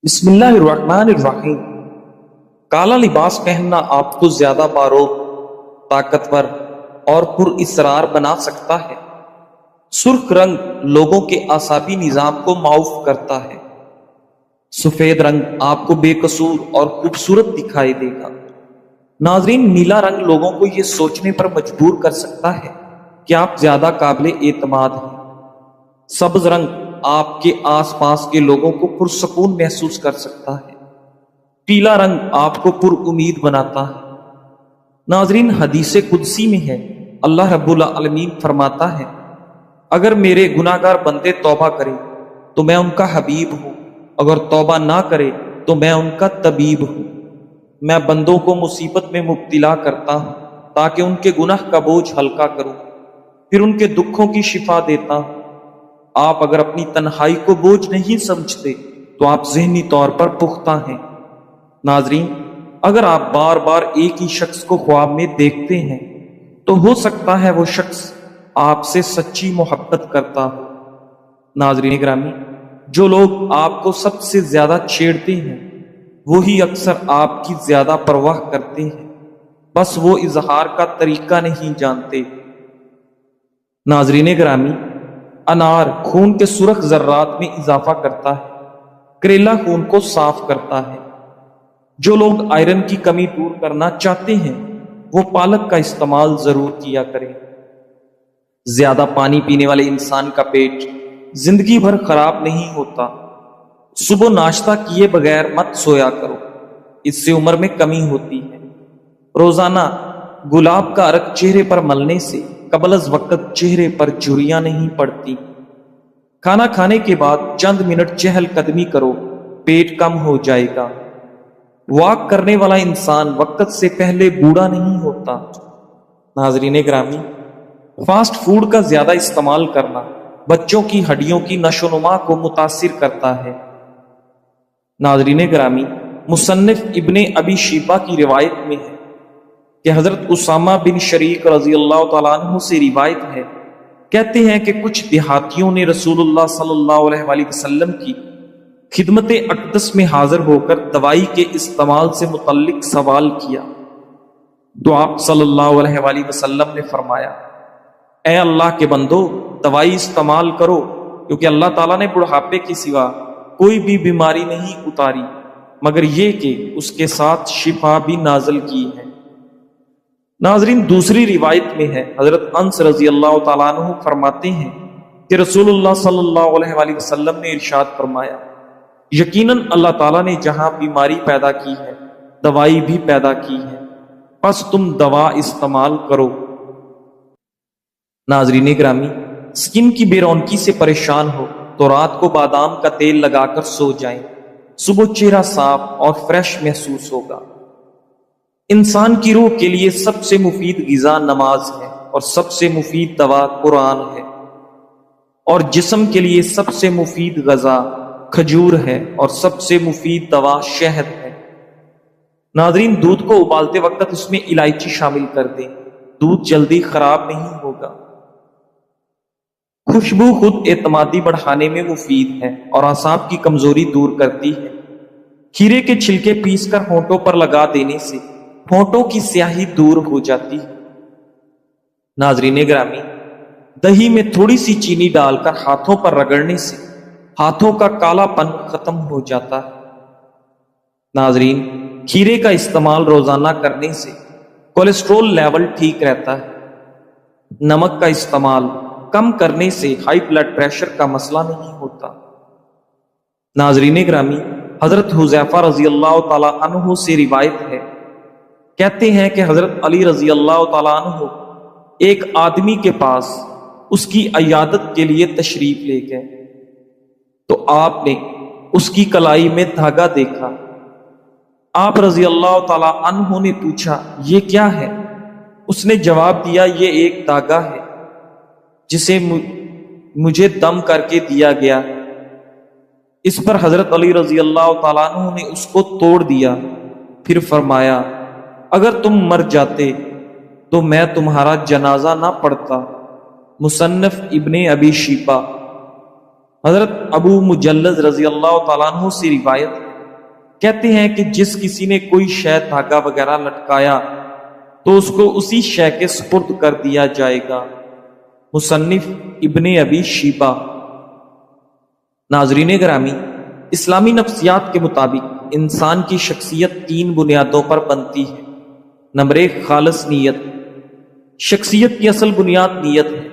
بسم اللہ الرحمن الرحیم۔ کالا لباس پہننا آپ کو زیادہ باروق، طاقتور اور پر اسرار بنا سکتا ہے۔ سرخ رنگ لوگوں کے اعصابی نظام کو معاف کرتا ہے۔ سفید رنگ آپ کو بے قصور اور خوبصورت دکھائی دے گا۔ ناظرین، نیلا رنگ لوگوں کو یہ سوچنے پر مجبور کر سکتا ہے کہ آپ زیادہ قابل اعتماد ہیں۔ سبز رنگ آپ کے آس پاس کے لوگوں کو پرسکون محسوس کر سکتا ہے۔ پیلا رنگ آپ کو پر امید بناتا ہے۔ ناظرین، حدیث قدسی میں ہے، اللہ رب العالمین فرماتا ہے، اگر میرے گناہ گار بندے توبہ کریں تو میں ان کا حبیب ہوں، اگر توبہ نہ کرے تو میں ان کا طبیب ہوں۔ میں بندوں کو مصیبت میں مبتلا کرتا ہوں تاکہ ان کے گناہ کا بوجھ ہلکا کروں، پھر ان کے دکھوں کی شفا دیتا ہوں۔ آپ اگر اپنی تنہائی کو بوجھ نہیں سمجھتے تو آپ ذہنی طور پر پختہ ہیں۔ ناظرین، اگر آپ بار بار ایک ہی شخص کو خواب میں دیکھتے ہیں تو ہو سکتا ہے وہ شخص آپ سے سچی محبت کرتا ہو۔ ناظرین گرامی، جو لوگ آپ کو سب سے زیادہ چھیڑتے ہیں وہی اکثر آپ کی زیادہ پرواہ کرتے ہیں، بس وہ اظہار کا طریقہ نہیں جانتے۔ ناظرین گرامی، انار خون کے سرخ ذرات میں اضافہ کرتا ہے، کریلا خون کو صاف کرتا ہے۔ جو لوگ آئرن کی کمی دور کرنا چاہتے ہیں وہ پالک کا استعمال ضرور کیا کریں۔ زیادہ پانی پینے والے انسان کا پیٹ زندگی بھر خراب نہیں ہوتا۔ صبح ناشتہ کیے بغیر مت سویا کرو، اس سے عمر میں کمی ہوتی ہے۔ روزانہ گلاب کا عرق چہرے پر ملنے سے قبل از وقت چہرے پر جھریاں نہیں پڑتی۔ کھانا کھانے کے بعد چند منٹ چہل قدمی کرو، پیٹ کم ہو جائے گا۔ واک کرنے والا انسان وقت سے پہلے بوڑھا نہیں ہوتا۔ ناظرین گرامی، فاسٹ فوڈ کا زیادہ استعمال کرنا بچوں کی ہڈیوں کی نشو و نما کو متاثر کرتا ہے۔ ناظرین گرامی، مصنف ابن ابی شیبہ کی روایت میں ہے کہ حضرت اسامہ بن شریک رضی اللہ تعالیٰ عنہ سے روایت ہے، کہتے ہیں کہ کچھ دیہاتیوں نے رسول اللہ صلی اللہ علیہ وآلہ وسلم کی خدمت اقدس میں حاضر ہو کر دوائی کے استعمال سے متعلق سوال کیا تو آپ صلی اللہ علیہ وآلہ وسلم نے فرمایا، اے اللہ کے بندو، دوائی استعمال کرو، کیونکہ اللہ تعالیٰ نے بڑھاپے کے سوا کوئی بھی بیماری نہیں اتاری مگر یہ کہ اس کے ساتھ شفا بھی نازل کی ہے۔ ناظرین، دوسری روایت میں ہے، حضرت انس رضی اللہ تعالیٰ عنہ فرماتے ہیں کہ رسول اللہ صلی اللہ علیہ وآلہ وسلم نے ارشاد فرمایا، یقیناً اللہ تعالیٰ نے جہاں بیماری پیدا کی ہے دوائی بھی پیدا کی ہے، پس تم دوا استعمال کرو۔ ناظرین گرامی، سکن کی بے رونقی سے پریشان ہو تو رات کو بادام کا تیل لگا کر سو جائیں، صبح چہرہ صاف اور فریش محسوس ہوگا۔ انسان کی روح کے لیے سب سے مفید غذا نماز ہے اور سب سے مفید دوا قرآن ہے، اور جسم کے لیے سب سے مفید غذا کھجور ہے اور سب سے مفید دوا شہد ہے۔ ناظرین، دودھ کو ابالتے وقت اس میں الائچی شامل کر دیں، دودھ جلدی خراب نہیں ہوگا۔ خوشبو خود اعتمادی بڑھانے میں مفید ہے اور اعصاب کی کمزوری دور کرتی ہے۔ کھیرے کے چھلکے پیس کر ہونٹوں پر لگا دینے سے ہونٹوں کی سیاہی دور ہو جاتی ہے۔ ناظرین گرامی، دہی میں تھوڑی سی چینی ڈال کر ہاتھوں پر رگڑنے سے ہاتھوں کا کالا پن ختم ہو جاتا ہے۔ ناظرین، کھیرے کا استعمال روزانہ کرنے سے کولیسٹرول لیول ٹھیک رہتا ہے۔ نمک کا استعمال کم کرنے سے ہائی بلڈ پریشر کا مسئلہ نہیں ہوتا۔ ناظرین گرامی، حضرت حذیفہ رضی اللہ تعالی عنہ سے روایت ہے، کہتے ہیں کہ حضرت علی رضی اللہ تعالیٰ عنہ ایک آدمی کے پاس اس کی عیادت کے لیے تشریف لے گئے تو آپ نے اس کی کلائی میں دھاگا دیکھا۔ آپ رضی اللہ تعالیٰ عنہ نے پوچھا، یہ کیا ہے؟ اس نے جواب دیا، یہ ایک دھاگا ہے جسے مجھے دم کر کے دیا گیا ہے۔ اس پر حضرت علی رضی اللہ تعالیٰ عنہ نے اس کو توڑ دیا، پھر فرمایا، اگر تم مر جاتے تو میں تمہارا جنازہ نہ پڑھتا۔ مصنف ابن ابی شیبہ۔ حضرت ابو مجلد رضی اللہ تعالیٰ عنہ سے روایت ہے کہتے ہیں کہ جس کسی نے کوئی شے دھاگا وغیرہ لٹکایا تو اس کو اسی شے کے سپرد کر دیا جائے گا۔ مصنف ابن ابی شیبہ۔ ناظرین گرامی، اسلامی نفسیات کے مطابق انسان کی شخصیت 3 بنیادوں پر بنتی ہے۔ نمبر 1، خالص نیت۔ شخصیت کی اصل بنیاد نیت ہے۔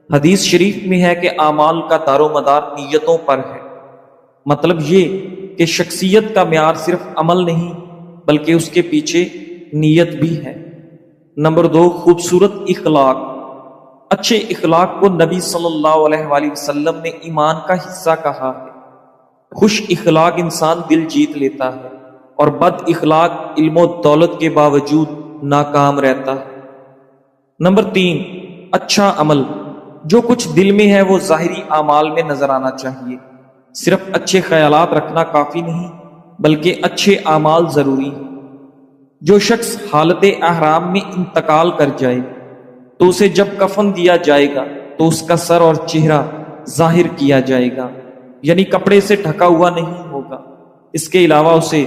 حدیث شریف میں ہے کہ اعمال کا دار و مدار نیتوں پر ہے۔ مطلب یہ کہ شخصیت کا معیار صرف عمل نہیں بلکہ اس کے پیچھے نیت بھی ہے۔ نمبر 2، خوبصورت اخلاق۔ اچھے اخلاق کو نبی صلی اللہ علیہ وآلہ وسلم نے ایمان کا حصہ کہا ہے۔ خوش اخلاق انسان دل جیت لیتا ہے اور بد اخلاق علم و دولت کے باوجود ناکام رہتا ہے۔ نمبر 3، اچھا عمل۔ جو کچھ دل میں ہے وہ ظاہری اعمال میں نظر آنا چاہیے۔ صرف اچھے خیالات رکھنا کافی نہیں بلکہ اچھے اعمال ضروری ہیں۔ جو شخص حالت احرام میں انتقال کر جائے تو اسے جب کفن دیا جائے گا تو اس کا سر اور چہرہ ظاہر کیا جائے گا، یعنی کپڑے سے ڈھکا ہوا نہیں ہوگا۔ اس کے علاوہ اسے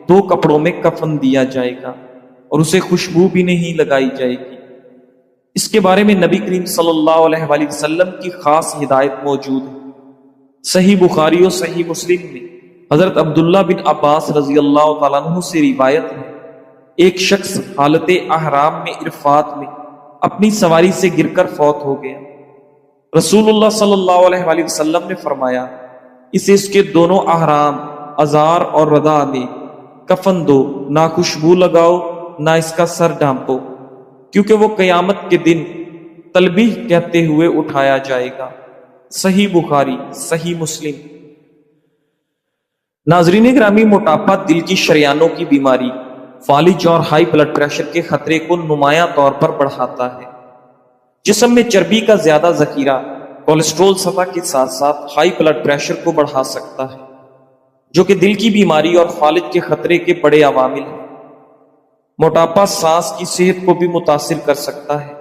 2 کپڑوں میں کفن دیا جائے گا اور اسے خوشبو بھی نہیں لگائی جائے گی۔ اس کے بارے میں نبی کریم صلی اللہ علیہ وآلہ وسلم کی خاص ہدایت موجود ہے۔ صحیح بخاری اور صحیح مسلم میں حضرت عبداللہ بن عباس رضی اللہ تعالیٰ عنہ سے روایت ہے، ایک شخص حالت احرام میں عرفات میں اپنی سواری سے گر کر فوت ہو گیا۔ رسول اللہ صلی اللہ علیہ وآلہ وسلم نے فرمایا، اسے اس کے دونوں احرام ازار اور ردا میں کفن دو، نہ خوشبو لگاؤ نہ اس کا سر ڈھانپو، کیونکہ وہ قیامت کے دن تلبیح کہتے ہوئے اٹھایا جائے گا۔ صحیح بخاری، صحیح مسلم۔ ناظرین گرامی، موٹاپا دل کی شریانوں کی بیماری، فالج اور ہائی بلڈ پریشر کے خطرے کو نمایاں طور پر بڑھاتا ہے۔ جسم میں چربی کا زیادہ ذخیرہ کولیسٹرول سطح کے ساتھ ساتھ ہائی بلڈ پریشر کو بڑھا سکتا ہے، جو کہ دل کی بیماری اور فالج کے خطرے کے بڑے عوامل ہیں۔ موٹاپا سانس کی صحت کو بھی متاثر کر سکتا ہے،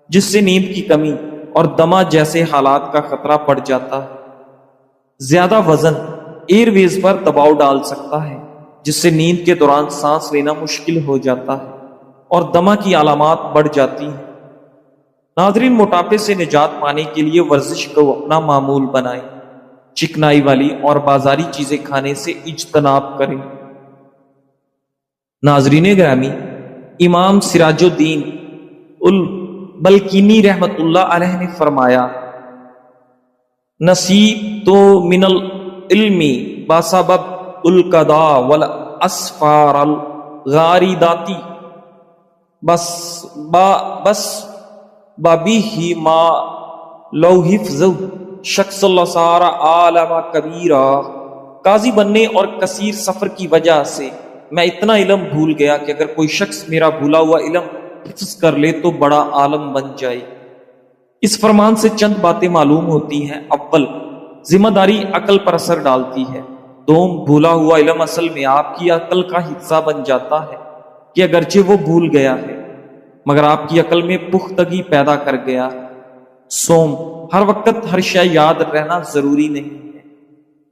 جس سے نیند کی کمی اور دمہ جیسے حالات کا خطرہ بڑھ جاتا ہے۔ زیادہ وزن ایئر ویز پر دباؤ ڈال سکتا ہے، جس سے نیند کے دوران سانس لینا مشکل ہو جاتا ہے اور دمہ کی علامات بڑھ جاتی ہیں۔ ناظرین، موٹاپے سے نجات پانے کے لیے ورزش کو اپنا معمول بنائیں، چکنائی والی اور بازاری چیزیں کھانے سے اجتناب کریں۔ ناظرین گرامی، امام سراج الدین البلقینی رحمت اللہ علیہ نے فرمایا، نصیب تو من العلم بسبب القضاء والاسفار الغارداتی بس بابی ما لو حفظ شخص اللہ سارا عالم کبیرہ۔ قاضی بننے اور کثیر سفر کی وجہ سے میں اتنا علم بھول گیا کہ اگر کوئی شخص میرا بھولا ہوا علم حفظ کر لے تو بڑا عالم بن جائے۔ اس فرمان سے چند باتیں معلوم ہوتی ہیں۔ اول، ذمہ داری عقل پر اثر ڈالتی ہے۔ دوم، بھولا ہوا علم اصل میں آپ کی عقل کا حصہ بن جاتا ہے کہ اگرچہ وہ بھول گیا ہے مگر آپ کی عقل میں پختگی پیدا کر گیا۔ سوم، ہر وقت ہر شے یاد رہنا ضروری نہیں ہے۔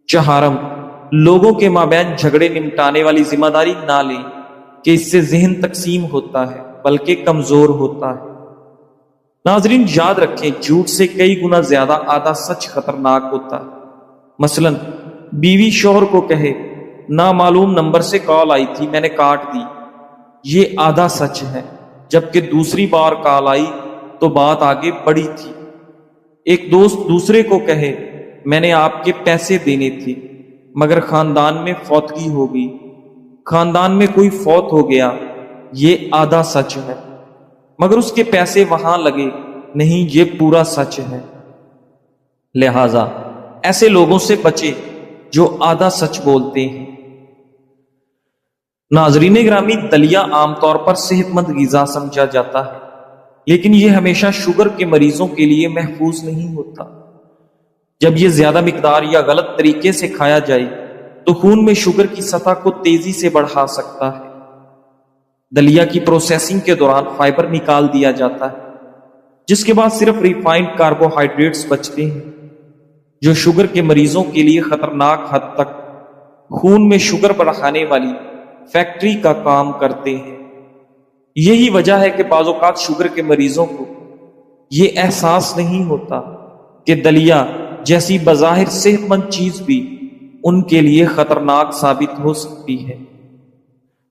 چہارم، لوگوں کے مابین جھگڑے نمٹانے والی ذمہ داری نہ لیں کہ اس سے ذہن تقسیم ہوتا ہے بلکہ کمزور ہوتا ہے۔ ناظرین، یاد رکھیں، جھوٹ سے کئی گنا زیادہ آدھا سچ خطرناک ہوتا ہے۔ مثلا بیوی شوہر کو کہے، نامعلوم نمبر سے کال آئی تھی، میں نے کاٹ دی، یہ آدھا سچ ہے، جبکہ دوسری بار کال آئی تو بات آگے بڑھی تھی۔ ایک دوست دوسرے کو کہے، میں نے آپ کے پیسے دینے تھے مگر خاندان میں فوتگی ہو گئی، خاندان میں کوئی فوت ہو گیا، یہ آدھا سچ ہے، مگر اس کے پیسے وہاں لگے نہیں، یہ پورا سچ ہے۔ لہذا ایسے لوگوں سے بچے جو آدھا سچ بولتے ہیں۔ ناظرین گرامی، دلیا عام طور پر صحت مند غذا سمجھا جاتا ہے، لیکن یہ ہمیشہ شوگر کے مریضوں کے لیے محفوظ نہیں ہوتا۔ جب یہ زیادہ مقدار یا غلط طریقے سے کھایا جائے تو خون میں شوگر کی سطح کو تیزی سے بڑھا سکتا ہے۔ دلیا کی پروسیسنگ کے دوران فائبر نکال دیا جاتا ہے، جس کے بعد صرف ریفائنڈ کاربوہائیڈریٹس بچتے ہیں، جو شوگر کے مریضوں کے لیے خطرناک حد تک خون میں شوگر بڑھانے والی فیکٹری کا کام کرتے ہیں۔ یہی وجہ ہے کہ بعض اوقات شوگر کے مریضوں کو یہ احساس نہیں ہوتا کہ دلیا جیسی بظاہر صحت مند چیز بھی ان کے لیے خطرناک ثابت ہو سکتی ہے۔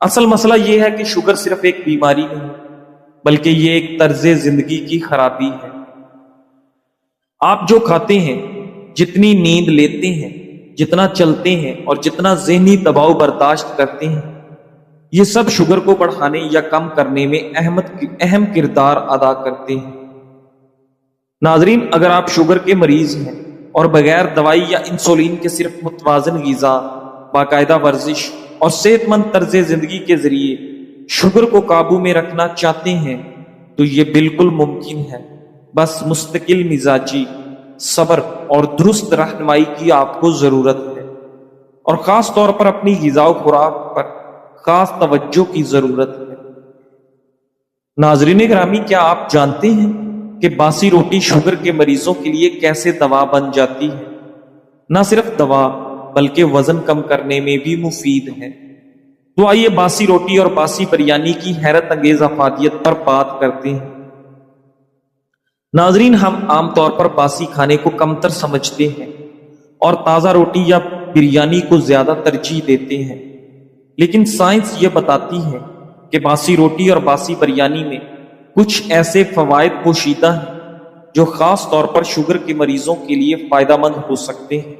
اصل مسئلہ یہ ہے کہ شوگر صرف ایک بیماری نہیں بلکہ یہ ایک طرز زندگی کی خرابی ہے۔ آپ جو کھاتے ہیں، جتنی نیند لیتے ہیں، جتنا چلتے ہیں اور جتنا ذہنی دباؤ برداشت کرتے ہیں، یہ سب شوگر کو بڑھانے یا کم کرنے میں اہم کردار ادا کرتے ہیں۔ ناظرین، اگر آپ شوگر کے مریض ہیں اور بغیر دوائی یا انسولین کے صرف متوازن غذا، باقاعدہ ورزش اور صحت مند طرز زندگی کے ذریعے شوگر کو قابو میں رکھنا چاہتے ہیں تو یہ بالکل ممکن ہے۔ بس مستقل مزاجی، صبر اور درست رہنمائی کی آپ کو ضرورت ہے، اور خاص طور پر اپنی غذا و خوراک پر خاص توجہ کی ضرورت ہے۔ ناظرین گرامی، کیا آپ جانتے ہیں کہ باسی روٹی شوگر کے مریضوں کے لیے کیسے دوا بن جاتی ہے؟ نہ صرف دوا بلکہ وزن کم کرنے میں بھی مفید ہے۔ تو آئیے باسی روٹی اور باسی بریانی کی حیرت انگیز افادیت پر بات کرتے ہیں۔ ناظرین، ہم عام طور پر باسی کھانے کو کمتر سمجھتے ہیں اور تازہ روٹی یا بریانی کو زیادہ ترجیح دیتے ہیں، لیکن سائنس یہ بتاتی ہے کہ باسی روٹی اور باسی بریانی میں کچھ ایسے فوائد پوشیدہ ہیں جو خاص طور پر شوگر کے مریضوں کے لیے فائدہ مند ہو سکتے ہیں۔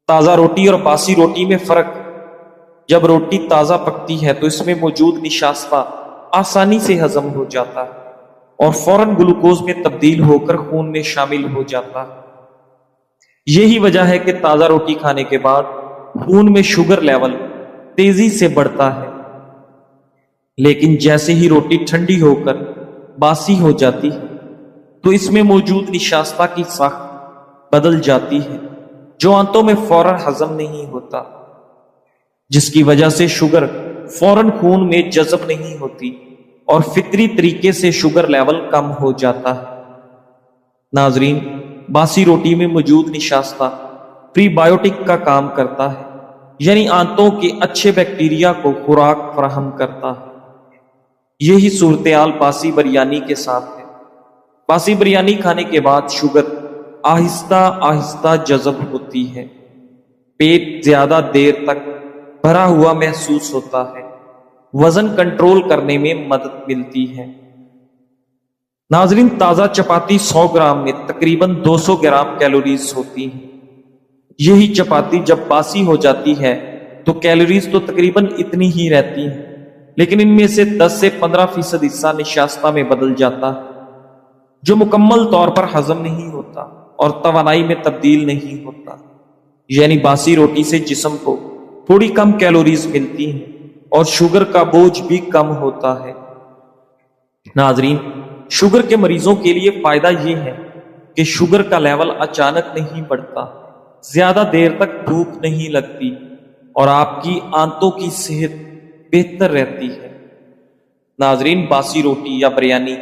تازہ روٹی اور باسی روٹی میں فرق: جب روٹی تازہ پکتی ہے تو اس میں موجود نشاستہ آسانی سے ہضم ہو جاتا ہے اور فوراً گلوکوز میں تبدیل ہو کر خون میں شامل ہو جاتا ہے۔ یہی وجہ ہے کہ تازہ روٹی کھانے کے بعد خون میں شوگر لیول تیزی سے بڑھتا ہے، لیکن جیسے ہی روٹی ٹھنڈی ہو کر باسی ہو جاتی ہے تو اس میں موجود نشاستہ کی ساخت بدل جاتی ہے جو آنتوں میں فوراً ہضم نہیں ہوتا، جس کی وجہ سے شوگر فوراً خون میں جذب نہیں ہوتی اور فطری طریقے سے شوگر لیول کم ہو جاتا ہے۔ ناظرین، باسی روٹی میں موجود نشاستہ پری بایوٹک کا کام کرتا ہے، یعنی آنتوں کے اچھے بیکٹیریا کو خوراک فراہم کرتا ہے۔ یہی صورتحال باسی بریانی کے ساتھ ہے۔ باسی بریانی کھانے کے بعد شوگر آہستہ آہستہ جذب ہوتی ہے، پیٹ زیادہ دیر تک بھرا ہوا محسوس ہوتا ہے، وزن کنٹرول کرنے میں مدد ملتی ہے۔ ناظرین، تازہ چپاتی 100 گرام میں تقریباً 200 گرام کیلوریز ہوتی ہیں۔ یہی چپاتی جب باسی ہو جاتی ہے تو کیلوریز تو تقریباً اتنی ہی رہتی ہیں، لیکن ان میں سے 10 سے 15% حصہ نشاستہ میں بدل جاتا ہے جو مکمل طور پر ہضم نہیں ہوتا اور توانائی میں تبدیل نہیں ہوتا۔ یعنی باسی روٹی سے جسم کو تھوڑی کم کیلوریز ملتی ہیں اور شوگر کا بوجھ بھی کم ہوتا ہے۔ ناظرین، شوگر کے مریضوں کے لیے فائدہ یہ ہے کہ شوگر کا لیول اچانک نہیں بڑھتا، زیادہ دیر تک بھوک نہیں لگتی اور آپ کی آنتوں کی صحت بہتر رہتی ہے۔ ناظرین، باسی روٹی یا بریانی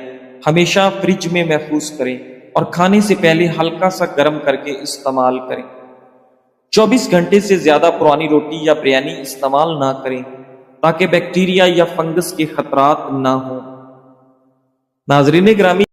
ہمیشہ فریج میں محفوظ کریں اور کھانے سے پہلے ہلکا سا گرم کر کے استعمال کریں۔ 24 گھنٹے سے زیادہ پرانی روٹی یا بریانی استعمال نہ کریں تاکہ بیکٹیریا یا فنگس کے خطرات نہ ہوں۔ ناظرین گرامی،